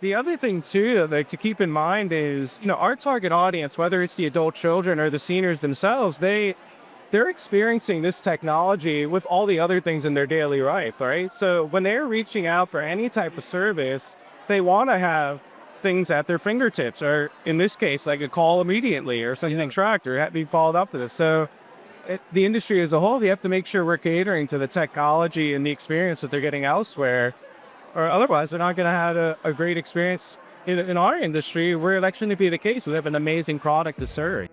the other thing too, like to keep in mind is, our target audience, whether it's the adult children or the seniors themselves, they're experiencing this technology with all the other things in their daily life, right? So when they're reaching out for any type of service, they want to have things at their fingertips, or in this case, like a call immediately or something tracked or be followed up to this. So the industry as a whole, they have to make sure we're catering to the technology and the experience that they're getting elsewhere, or otherwise they're not going to have a great experience in our industry, where it actually be the case. We have an amazing product to serve.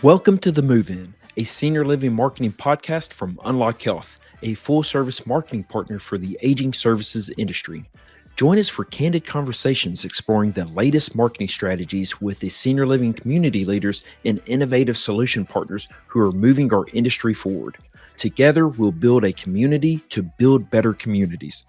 Welcome to The Move-In, a senior living marketing podcast from Unlock Health, a full-service marketing partner for the aging services industry. Join us for candid conversations exploring the latest marketing strategies with the senior living community leaders and innovative solution partners who are moving our industry forward. Together, we'll build a community to build better communities.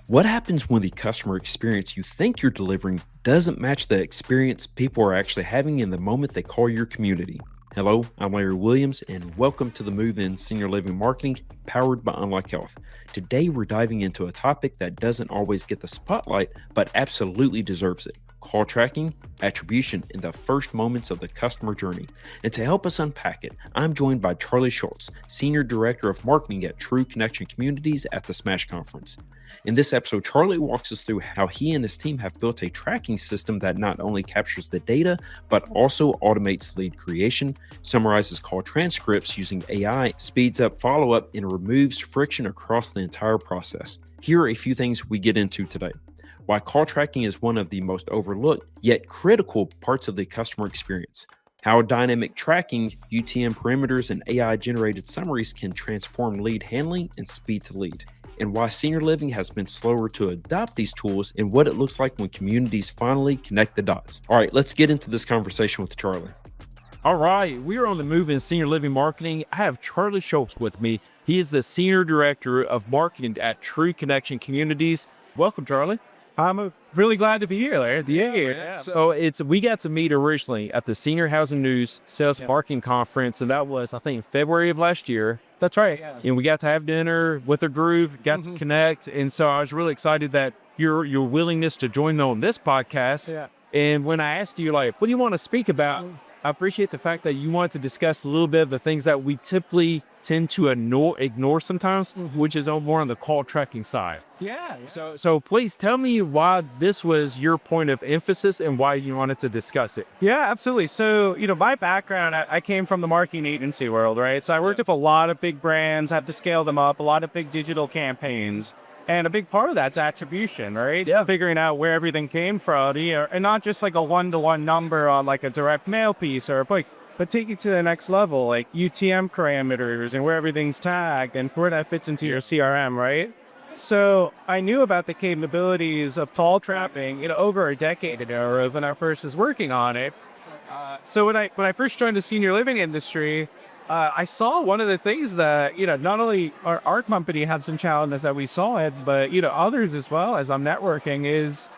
What happens when the customer experience you think you're delivering doesn't match the experience people are actually having in the moment they call your community? Hello, I'm Larry Williams, and welcome to the Move-In Senior Living Marketing powered by Unlock Health. Today, we're diving into a topic that doesn't always get the spotlight, but absolutely deserves it: call tracking, attribution in the first moments of the customer journey. And to help us unpack it, I'm joined by Charlie Scholz, Senior Director of Marketing at True Connection Communities at the SMASH Conference. In this episode, Charlie walks us through how he and his team have built a tracking system that not only captures the data, but also automates lead creation, summarizes call transcripts using AI, speeds up follow-up, and removes friction across the entire process. Here are a few things we get into today: why call tracking is one of the most overlooked yet critical parts of the customer experience; how dynamic tracking, UTM parameters, and AI-generated summaries can transform lead handling and speed to lead; and why senior living has been slower to adopt these tools, and what it looks like when communities finally connect the dots. All right, let's get into this conversation with Charlie. All right, we are on the Move in Senior Living Marketing. I have Charlie Scholz with me. He is the Senior Director of Marketing at True Connection Communities. Welcome, Charlie. I'm really glad to be here, Larry. Yeah. So we got to meet originally at the Senior Housing News Sales Marketing Conference, and that was, I think, February of last year. That's right. And we got to have dinner with a group, got to connect, and so I was really excited that your willingness to join on this podcast. Yeah. And when I asked you, like, what do you want to speak about? I appreciate the fact that you wanted to discuss a little bit of the things that we typically tend to ignore sometimes, which is more on the call tracking side. Yeah. So please tell me why this was your point of emphasis and why you wanted to discuss it. Yeah, absolutely. So, my background, I came from the marketing agency world, right? So I worked with a lot of big brands, had to scale them up, a lot of big digital campaigns. And a big part of that's attribution, right? Yeah. Figuring out where everything came from, and not just like a one-to-one number on like a direct mail piece but take it to the next level, like UTM parameters and where everything's tagged and where that fits into your CRM, right? So I knew about the capabilities of call tracking, over a decade ago when I first was working on it. So when I first joined the senior living industry, I saw one of the things that, not only our company had some challenges that we saw it, but, others as well, as I'm networking, is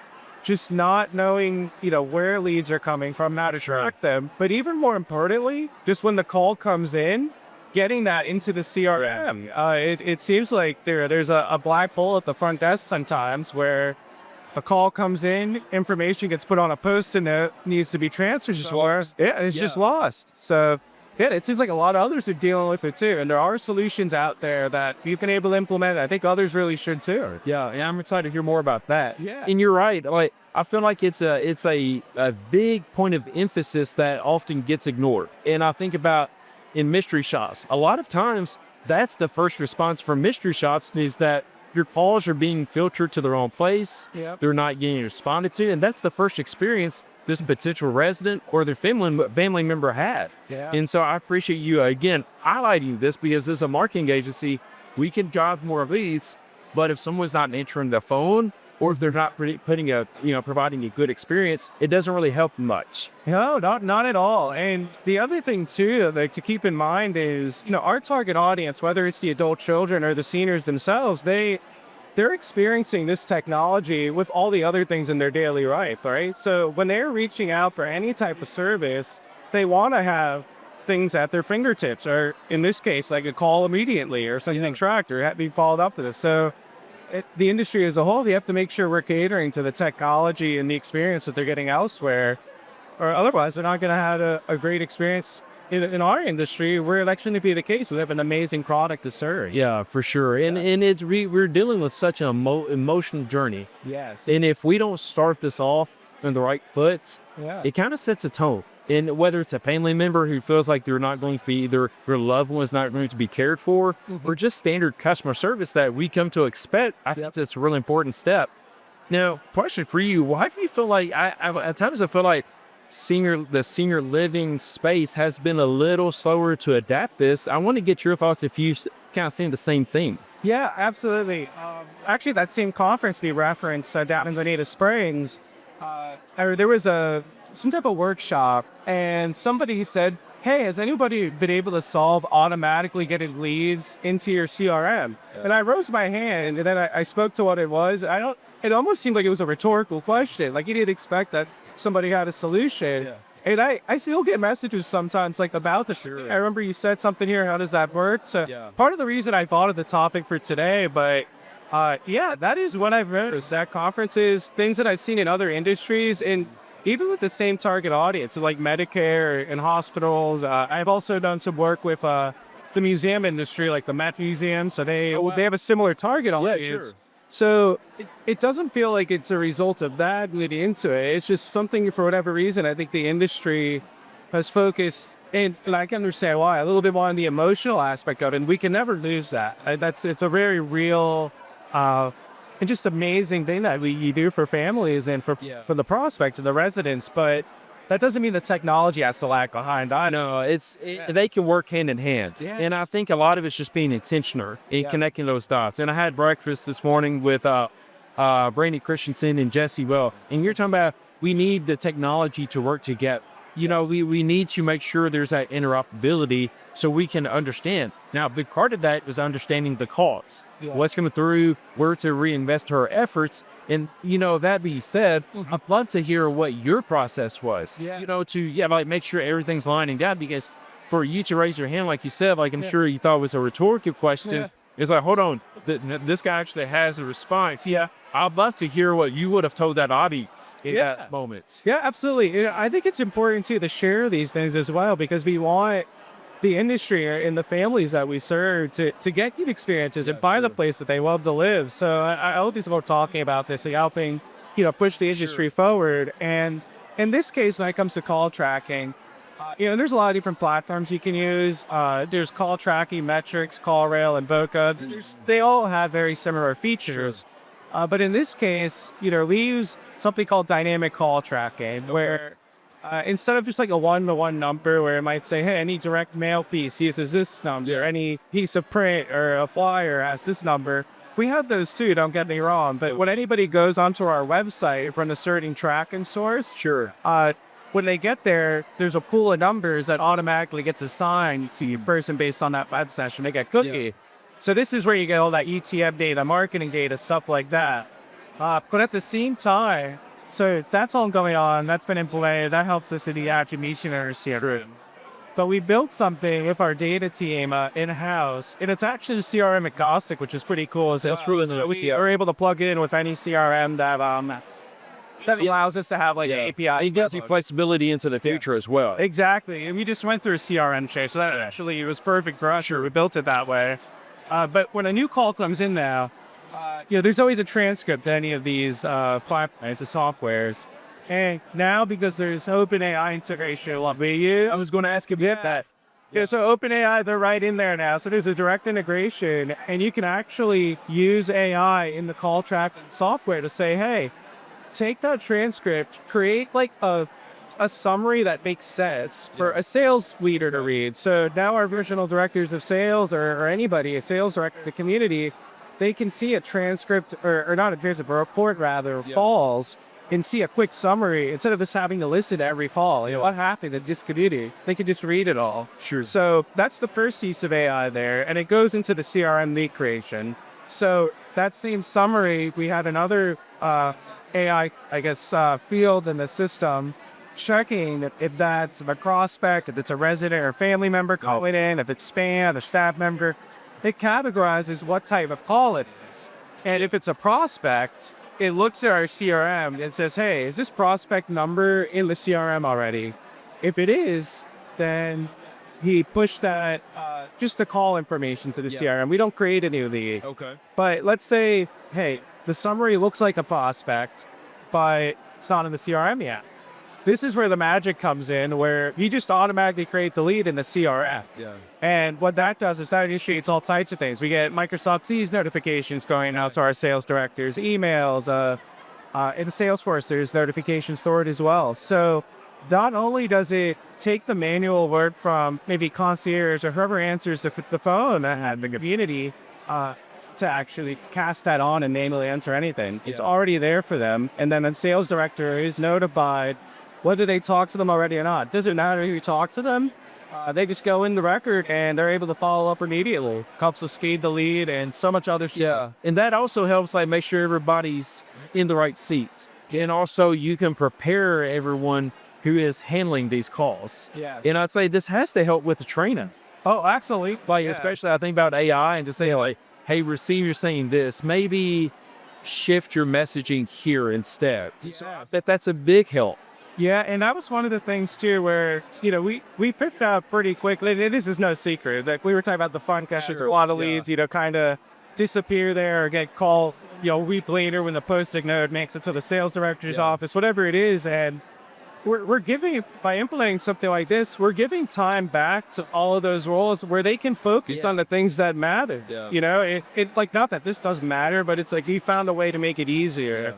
just not knowing, where leads are coming from, how to track them. But even more importantly, just when the call comes in, getting that into the CRM. It seems like there's a black hole at the front desk sometimes where a call comes in, information gets put on a post-it note, needs to be transferred somewhere. It's just lost. So yeah, it seems like a lot of others are dealing with it too. And there are solutions out there that you can able to implement. I think others really should too. Yeah, I'm excited to hear more about that. Yeah. And you're right. Like, I feel like it's a big point of emphasis that often gets ignored. And I think about in mystery shops, a lot of times that's the first response from mystery shops is that your calls are being filtered to the wrong place. Yep. They're not getting responded to. And that's the first experience this potential resident or their family member had. Yeah. And so I appreciate you, again, highlighting this, because as a marketing agency, we can drive more leads, but if someone's not answering the phone, or if they're not providing a good experience, it doesn't really help much. No, not at all. And the other thing too, like to keep in mind is, our target audience, whether it's the adult children or the seniors themselves, they're experiencing this technology with all the other things in their daily life, right? So when they're reaching out for any type of service, they want to have things at their fingertips, or in this case, like a call immediately or something tracked or be followed up to this. So the industry as a whole, you have to make sure we're catering to the technology and the experience that they're getting elsewhere, or otherwise they're not going to have a great experience in our industry, where it actually be the case. We have an amazing product to serve. Yeah, for sure. And we're dealing with such an emotional journey. Yes. And if we don't start this off on the right foot, it kind of sets a tone. And whether it's a family member who feels like they're not going to be, either their loved one's not going to be cared for, or just standard customer service that we come to expect, I think that's a really important step. Now, question for you: why do you feel like at times I feel like the senior living space has been a little slower to adapt this? I want to get your thoughts if you've kind of seen the same thing. Yeah, absolutely. Actually, that same conference we referenced down in Bonita Springs, there was some type of workshop, and somebody said, "Hey, has anybody been able to solve automatically getting leads into your CRM?" And I rose my hand, and then I spoke to what it was. It almost seemed like it was a rhetorical question. Like, you didn't expect that somebody had a solution. And I still get messages sometimes like about this. Sure. I remember you said something here. How does that work? So part of the reason I thought of the topic for today, but that is what I've noticed at conferences, things that I've seen in other industries, and even with the same target audience, like Medicare and hospitals. I've also done some work with the museum industry, like the Met Museum. So they have a similar target audience. Yeah, sure. So it doesn't feel like it's a result of that leading into it. It's just something, for whatever reason, I think the industry has focused, and I can understand why, a little bit more on the emotional aspect of it, and we can never lose that. It's a very real and just amazing thing that you do for families and for the prospects and the residents. But that doesn't mean the technology has to lag behind. I know They can work hand in hand. And I think a lot of it's just being intentional in connecting those dots. And I had breakfast this morning with Brandy Christensen and Jesse Well. And you're talking about, we need the technology to work together. We need to make sure there's that interoperability so we can understand. Now, a big part of that is understanding the cause. What's coming through, where to reinvest our efforts. And, that being said, I'd love to hear what your process was, to make sure everything's lining up, because for you to raise your hand, like you said, like I'm sure you thought was a rhetorical question. It's like, hold on, this guy actually has a response. I'd love to hear what you would have told that audience in that moment. Yeah, absolutely. I think it's important too to share these things as well, because we want the industry and the families that we serve to get good experiences and find a place that they love to live. So I hope these people are talking about this, like helping, push the industry forward. And in this case, when it comes to call tracking, there's a lot of different platforms you can use. There's call tracking, metrics, CallRail, and Boca. They all have very similar features. But in this case, we use something called dynamic call tracking, where instead of just like a one-to-one number where it might say, hey, any direct mail piece uses this number, any piece of print or a flyer has this number. We have those too, don't get me wrong. But when anybody goes onto our website from a certain tracking source, when they get there, there's a pool of numbers that automatically gets assigned to your person based on that web session. They get cookie. So this is where you get all that ETM data, marketing data, stuff like that. But at the same time, so that's all going on. That's been implemented. That helps us in the attribution area. But we built something with our data team in-house, and it's actually CRM-agnostic, which is pretty cool. So we are able to plug in with any CRM that allows us to have like API. It gives you flexibility into the future as well. Exactly. And we just went through a CRM change, so that actually was perfect for us. We built it that way. But when a new call comes in now, there's always a transcript to any of these pipelines, the softwares. And now, because there's OpenAI integration, we use. I was going to ask you about that. So OpenAI, they're right in there now. So there's a direct integration, and you can actually use AI in the call tracking software to say, hey, take that transcript, create like a summary that makes sense for a sales leader to read. So now our regional directors of sales or anybody, a sales director of the community, they can see a transcript or not a transcript, but a report rather, falls, and see a quick summary instead of just having to listen to every fall. What happened in this community? They can just read it all. So that's the first piece of AI there, and it goes into the CRM lead creation. So that same summary, we had another AI, field in the system checking if that's a prospect, if it's a resident or family member calling in, if it's spam, a staff member. It categorizes what type of call it is. And if it's a prospect, it looks at our CRM and says, hey, is this prospect number in the CRM already? If it is, then he pushed that just the call information to the CRM. We don't create a new lead. Okay. But let's say, hey, the summary looks like a prospect, but it's not in the CRM yet. This is where the magic comes in, where you just automatically create the lead in the CRM. Yeah. And what that does is that initiates all types of things. We get Microsoft Teams notifications going out to our sales directors, emails. In Salesforce, there's notifications stored as well. So not only does it take the manual work from maybe concierge or whoever answers the phone at the community to actually cast that on and manually enter anything. It's already there for them. And then a sales director is notified whether they talk to them already or not. Doesn't matter who you talk to them. They just go in the record and they're able to follow up immediately. Helps to speed the lead and so much other stuff. Yeah, and that also helps like make sure everybody's in the right seats. And also you can prepare everyone who is handling these calls. Yeah. And I'd say this has to help with the training. Oh, absolutely. Like, especially I think about AI and to say like, hey, receiver saying this, maybe shift your messaging here instead. So I bet that's a big help. Yeah, and that was one of the things too, where we picked out pretty quickly. And this is no secret. Like we were talking about the fun cash, a lot of leads, kind of disappear there or get called, a week later when the posting note makes it to the sales director's office, whatever it is, and we're giving, by implementing something like this, we're giving time back to all of those roles where they can focus on the things that matter. It like, not that this doesn't matter, but it's like we found a way to make it easier.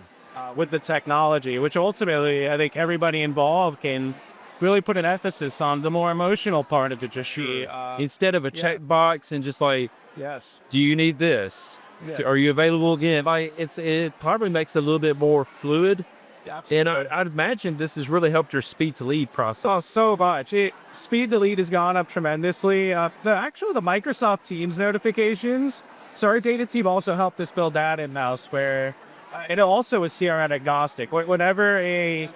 With the technology, which ultimately I think everybody involved can really put an emphasis on the more emotional part of it. Just instead of a checkbox and just like, yes, do you need this? Are you available again? Like it probably makes it a little bit more fluid. Absolutely. And I'd imagine this has really helped your speed to lead process. Oh, so much. Speed to lead has gone up tremendously. The Microsoft Teams notifications. So our data team also helped us build that in-house where it also is CRM-agnostic. Whenever a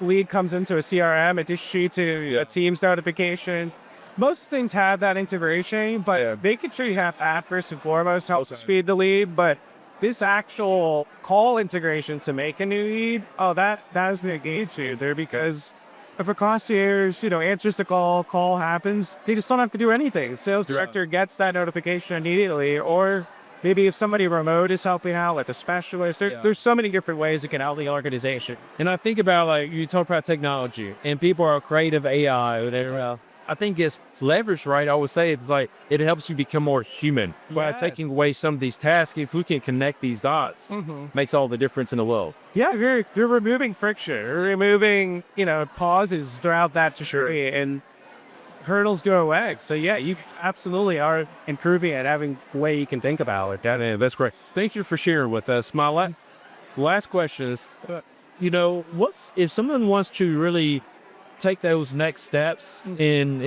lead comes into a CRM, it just shoots a Teams notification. Most things have that integration, but making sure you have that first and foremost helps speed the lead. But this actual call integration to make a new lead, that has been a game changer because if a concierge, answers the call happens, they just don't have to do anything. Sales director gets that notification immediately, or maybe if somebody remote is helping out, like a specialist, there's so many different ways it can help the organization. And I think about, like, you talk about technology and people are creative AI, whatever. I think it's leveraged, right? I would say it's like, it helps you become more human by taking away some of these tasks. If we can connect these dots, makes all the difference in the world. Yeah, you're removing friction, you're removing, pauses throughout that journey and hurdles go away. So you absolutely are improving at having a way you can think about it. That's great. Thank you for sharing with us. My last question is, what's if someone wants to really take those next steps in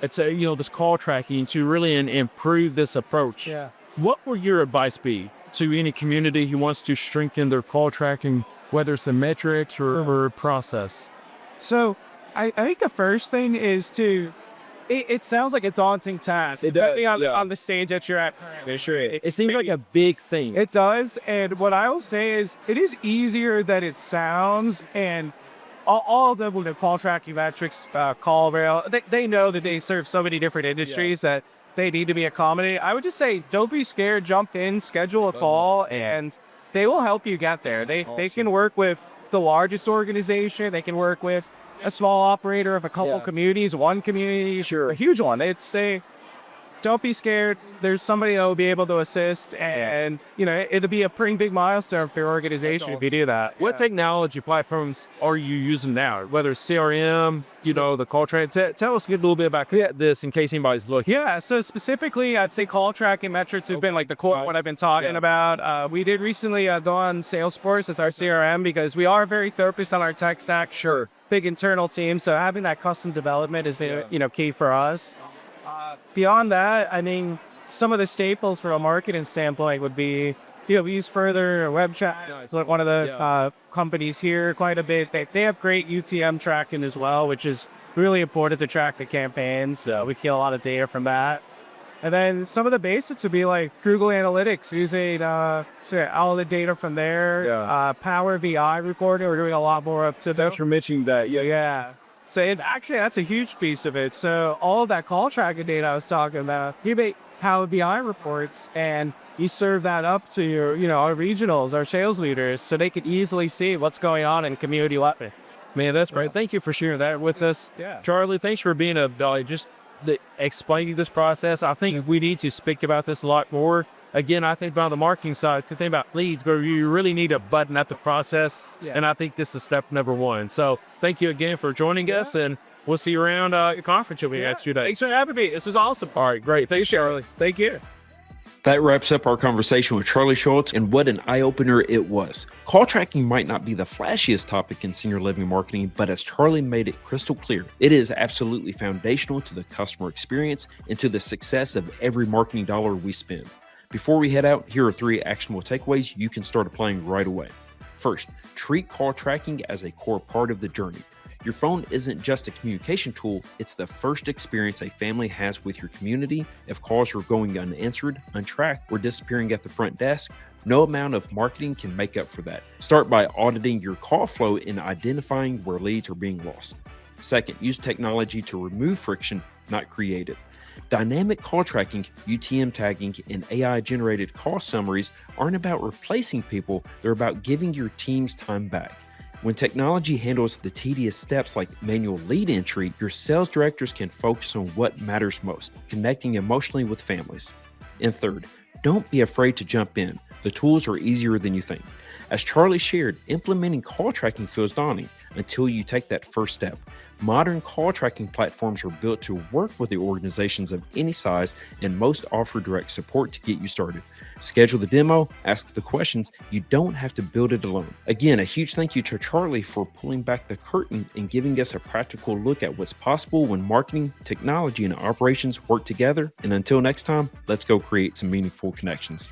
it's this call tracking to really improve this approach? What would your advice be to any community who wants to strengthen their call tracking, whether it's the metrics or process? So I think the first thing is it sounds like a daunting task. It does, depending on the stage that you're at. It seems like a big thing. It does. And what I will say is it is easier than it sounds. And all of them with the call tracking metrics, call rail, they know that they serve so many different industries that they need to be accommodated. I would just say, don't be scared, jump in, schedule a call, and they will help you get there. They can work with the largest organization. They can work with a small operator of a couple communities, one community, a huge one. Don't be scared. There's somebody that will be able to assist, and it'll be a pretty big milestone for your organization if you do that. What technology platforms are you using now? Whether it's CRM, the call tracking. Tell us a little bit about this in case anybody's looking. Yeah, so specifically, I'd say call tracking metrics has been like the core what I've been talking about. We did recently go on Salesforce as our CRM because we are very focused on our tech stack. Sure. Big internal team, so having that custom development has been key for us. Beyond that, I mean, some of the staples from a marketing standpoint would be We use Further web chat. Nice. It's like one of the Yeah. companies here quite a bit. They have great UTM tracking as well, which is really important to track the campaigns. We get a lot of data from that. And then some of the basics would be like Google Analytics, using all the data from there. Yeah. Power BI reporting, we're doing a lot more of today. Thanks for mentioning that. Yeah. So actually, that's a huge piece of it. So all of that call tracking data I was talking about, you make Power BI reports and you serve that up to your, our regionals, our sales leaders, so they can easily see what's going on in community level. Man, that's great. Thank you for sharing that with us. Yeah. Charlie, thanks for being explaining this process. I think we need to speak about this a lot more. Again, I think about the marketing side, to think about leads, where you really need a button at the process. Yeah. And I think this is step number one. So thank you again for joining us, and we'll see you around the conference you'll be the next few days. Thanks for having me. This was awesome. All right, great. Thanks, Charlie. Thank you. That wraps up our conversation with Charlie Scholz, and what an eye-opener it was. Call tracking might not be the flashiest topic in senior living marketing, but as Charlie made it crystal clear, it is absolutely foundational to the customer experience and to the success of every marketing dollar we spend. Before we head out, here are 3 actionable takeaways you can start applying right away. First, treat call tracking as a core part of the journey. Your phone isn't just a communication tool, it's the first experience a family has with your community. If calls are going unanswered, untracked, or disappearing at the front desk, no amount of marketing can make up for that. Start by auditing your call flow and identifying where leads are being lost. Second, use technology to remove friction, not create it. Dynamic call tracking, UTM tagging, and AI-generated call summaries aren't about replacing people, they're about giving your teams time back. When technology handles the tedious steps like manual lead entry, your sales directors can focus on what matters most, connecting emotionally with families. And third, don't be afraid to jump in. The tools are easier than you think. As Charlie shared, implementing call tracking feels daunting until you take that first step. Modern call tracking platforms are built to work with the organizations of any size, and most offer direct support to get you started. Schedule the demo, ask the questions. You don't have to build it alone. Again, a huge thank you to Charlie for pulling back the curtain and giving us a practical look at what's possible when marketing, technology, and operations work together. And until next time, let's go create some meaningful connections.